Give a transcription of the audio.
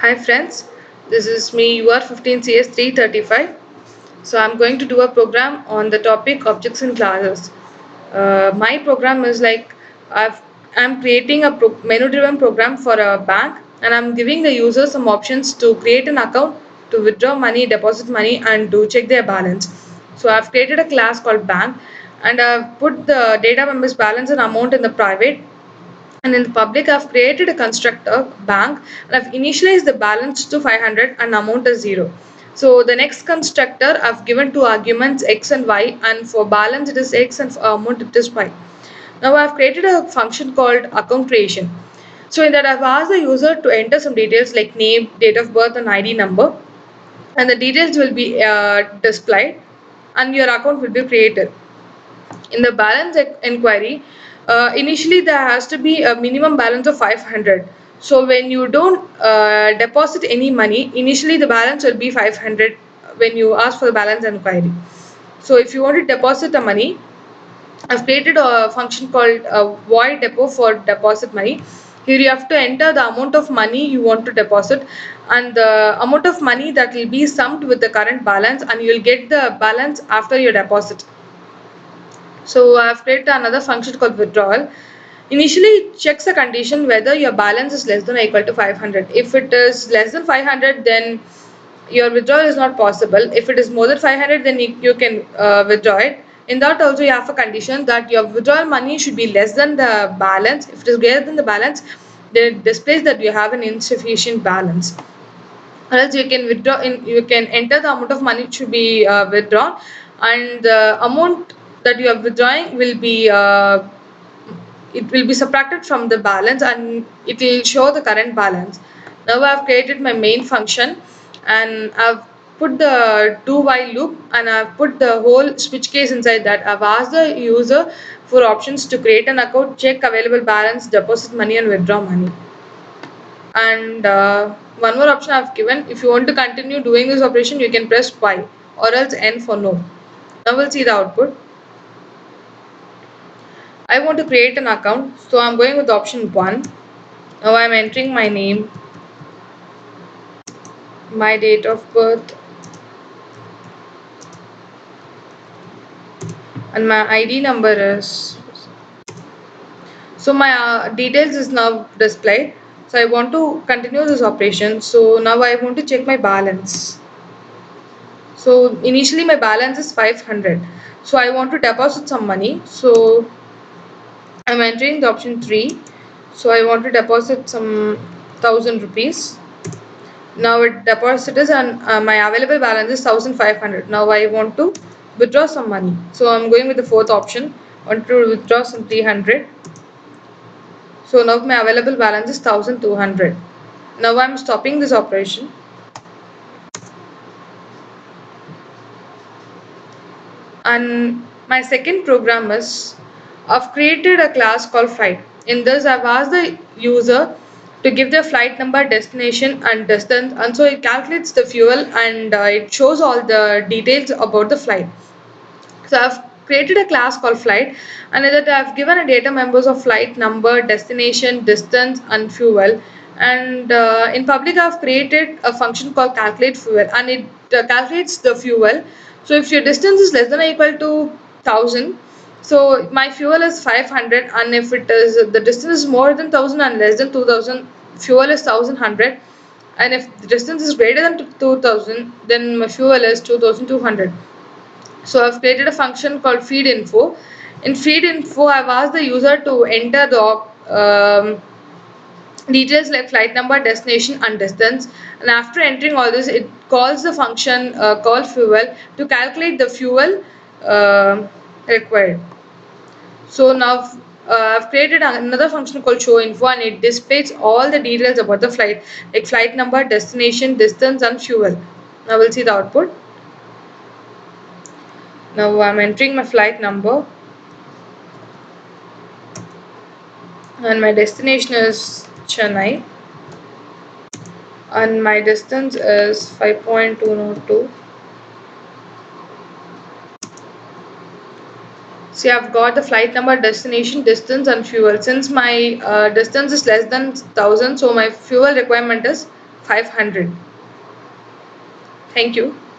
Hi friends, this is me Ur15Cs335. So I'm going to do a program on the topic objects and classes. My program is like I'm creating a menu-driven program for a bank, and I'm giving the user some options to create an account, to withdraw money, deposit money, and to check their balance. So I've created a class called bank, and I've put the data members balance and amount in the private, and in the public I've created a constructor bank, and I've initialized the balance to 500 and amount is 0. So the next constructor I've given two arguments x and y, and for balance it is x and for amount it is y. Now I've created a function called account creation. So in that I've asked the user to enter some details like name, date of birth, and ID number, and the details will be displayed, and your account will be created. In the balance inquiry, initially there has to be a minimum balance of 500. So when you don't deposit any money, initially the balance will be 500 when you ask for the balance inquiry. So if you want to deposit the money, I've created a function called void depot for deposit money. Here you have to enter the amount of money you want to deposit and the amount of money that will be summed with the current balance, and you will get the balance after your deposit. So I've created another function called withdrawal. Initially, it checks the condition whether your balance is less than or equal to 500. If it is less than 500, then your withdrawal is not possible. If it is more than 500, then you can withdraw it. In that also you have a condition that your withdrawal money should be less than the balance. If it is greater than the balance, then it displays that you have an insufficient balance. Or else you can withdraw you can enter the amount of money to be withdrawn, and the amount that you are withdrawing will be it will be subtracted from the balance, and it will show the current balance. Now I've created my main function, and I've put the do while loop, and I've put the whole switch case inside that. I've asked the user for options to create an account, check available balance, deposit money, and withdraw money. And one more option I've given: if you want to continue doing this operation, you can press Y, or else N for no. Now we'll see the output. I want to create an account, so I'm going with option 1. Now I'm entering my name, my date of birth, and my ID number is. So my details is now displayed. So I want to continue this operation. So now I want to check my balance. So initially my balance is 500. So I want to deposit some money. So I'm entering the option 3. So I want to deposit some 1000 rupees. Now it deposit is, and my available balance is 1500. Now I want to withdraw some money. So I'm going with the fourth option. I want to withdraw some 300. So now my available balance is 1200. Now I'm stopping this operation. And my second program is, I've created a class called flight. In this I've asked the user to give their flight number, destination, and distance, and so it calculates the fuel, and it shows all the details about the flight. So I've created a class called flight, and in that I've given a data members of flight number, destination, distance, and fuel. And in public I've created a function called calculate fuel, and it calculates the fuel. So if your distance is less than or equal to 1000, so my fuel is 500, and if it is the distance is more than 1000 and less than 2000, fuel is 1100, and if the distance is greater than 2000, then my fuel is 2200. So I've created a function called feed info. In feed info, I've asked the user to enter the details like flight number, destination, and distance. And after entering all this, it calls the function call fuel to calculate the fuel required. So now I've created another function called show info, and it displays all the details about the flight, like flight number, destination, distance, and fuel. Now we'll see the output. Now I'm entering my flight number, and my destination is Chennai, and my distance is 5.202. See, I've got the flight number, destination, distance, and fuel. Since my distance is less than 1000, so my fuel requirement is 500. Thank you.